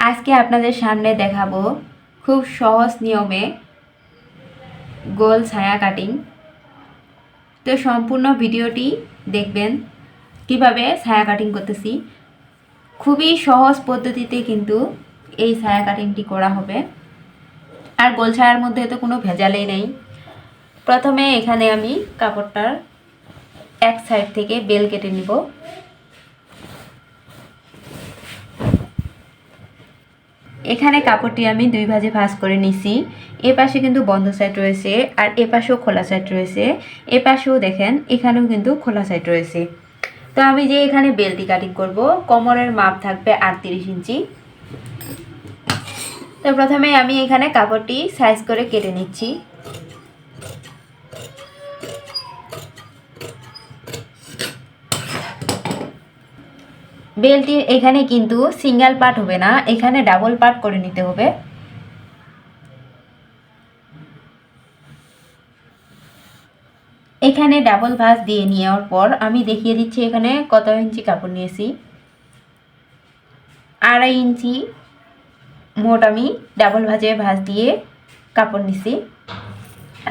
আজকে আপনাদের সামনে দেখাবো খুব সহজ নিয়মে গোল ছায়া কাটিং। তো সম্পূর্ণ ভিডিওটি দেখবেন কিভাবে ছায়া কাটিং করতেছি। খুবই সহজ পদ্ধতিতে কিন্তু এই ছায়া কাটিংটি করা হবে, আর গোল ছায়ার মধ্যে তো কোনো ভেজালই নেই। প্রথমে এখানে আমি কাপড়টার এক সাইড থেকে বেল কেটে নিব। এখানে কাপড়টি আমি দুই ভাঁজে ভাঁজ করে নিছি। এ পাশে কিন্তু বন্ধ সাইড রয়েছে আর এ পাশেও খোলা সাইড রয়েছে। এ পাশেও দেখেন এখানেও কিন্তু খোলা সাইড রয়েছে। তো আমি যে এখানে বেলটি কাটিং করব, কোমরের মাপ থাকবে 38 ইঞ্চি। তো প্রথমে আমি এখানে কাপড়টি সাইজ করে কেটে নিচ্ছি। বেলটির এখানে কিন্তু সিঙ্গেল পার্ট হবে না, এখানে ডাবল পার্ট করে নিতে হবে। এখানে ডাবল ভাঁজ দিয়ে নেওয়ার পর আমি দেখিয়ে দিচ্ছি এখানে কত ইঞ্চি কাপড় নিয়েছি। 2.5 ইঞ্চি মোট আমি ডাবল ভাঁজে ভাঁজ দিয়ে কাপড় নিছি।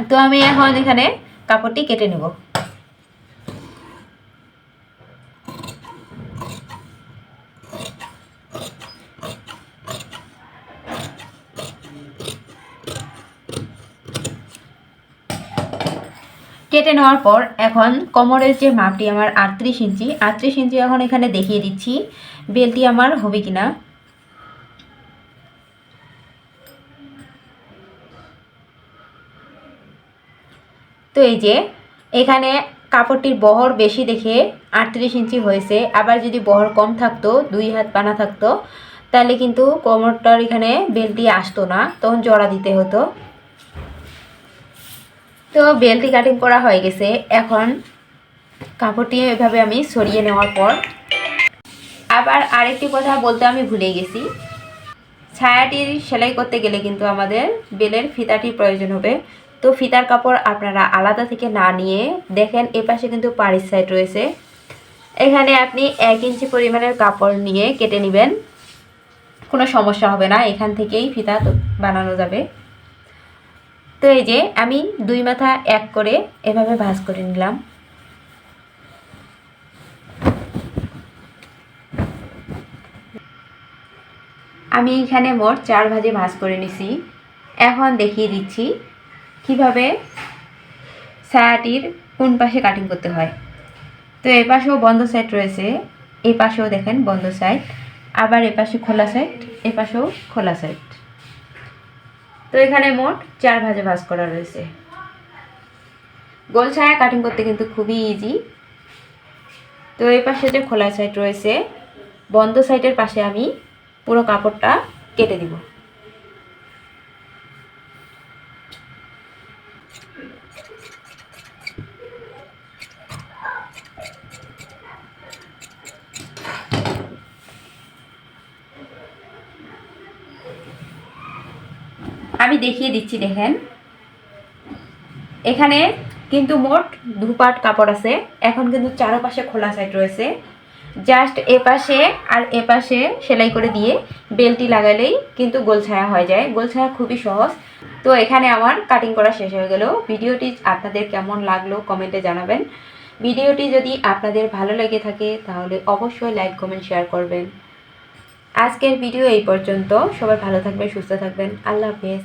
তো আমি এখন এখানে কাপড়টি কেটে নেব। কেটে নেওয়ার পর এখন কোমরের যে মাপটি আমার 38 ইঞ্চি, 38 ইঞ্চি এখন এখানে দেখিয়ে দিচ্ছি বেলটি আমার হবে কিনা। তো এই যে এখানে কাপড়টির বহর বেশি দেখে 38 ইঞ্চি হয়েছে। আবার যদি বহর কম থাকতো, 2 হাত পানা থাকতো, তাহলে কিন্তু কোমরটার এখানে বেলটি আসতো না, তখন জোড়া দিতে হতো। তো বেলটি কাটিং করা হয়ে গেছে। এখন কাপড়টি এভাবে আমি সরিয়ে নেওয়ার পর আবার আরেকটি কথা বলতে আমি ভুলে গেছি, ছায়াটির সেলাই করতে গেলে কিন্তু আমাদের বেলের ফিতাটির প্রয়োজন হবে। তো ফিতার কাপড় আপনারা আলাদা থেকে না নিয়ে দেখেন এপাশে কিন্তু পাড়ির সাইড রয়েছে, এখানে আপনি 1 ইঞ্চি পরিমাণের কাপড় নিয়ে কেটে নেবেন, কোনো সমস্যা হবে না, এখান থেকেই ফিতা বানানো যাবে। তো এই যে আমি 2 মাথা এক করে এভাবে ভাঁজ করে নিলাম। আমি এখানে মোট 4 ভাঁজে ভাঁজ করে নিছি। এখন দেখিয়ে দিচ্ছি কিভাবে ছায়াটির কোন পাশে কাটিং করতে হয়। তো এই পাশেও বন্ধ সাইড রয়েছে, এই পাশেও দেখেন বন্ধ সাইড, আবার এ পাশে খোলা সাইড, এ পাশেও খোলা সাইড। তো এখানে মোট 4 ভাঁজে ভাঁজ করা রয়েছে। গোল ছায়া কাটিং করতে কিন্তু খুবই ইজি। তো এই পাশে যে খোলা সাইড রয়েছে, বন্ধ সাইডের পাশে আমি পুরো কাপড়টা কেটে দিব। আমি দেখিয়ে দিচ্ছি, দেখেন এখানে কিন্তু মোট 2 পার্ট কাপড় আছে। এখন কিন্তু চারপাশে খোলা সাইড রয়েছে, জাস্ট এপাশে আর এপাশে সেলাই করে দিয়ে বেলটি লাগালেই কিন্তু গোল ছায়া হয়ে যায়। গোল ছায়া খুবই সহজ। তো এখানে আমার কাটিং করা শেষ হয়ে গেল। ভিডিওটি আপনাদের কেমন লাগলো কমেন্টে জানাবেন। ভিডিওটি যদি আপনাদের ভালো লেগে থাকে তাহলে অবশ্যই লাইক কমেন্ট শেয়ার করবেন। আজকের ভিডিও এই পর্যন্ত। সবাই ভালো থাকবেন, সুস্থ থাকবেন। আল্লাহ হাফেজ।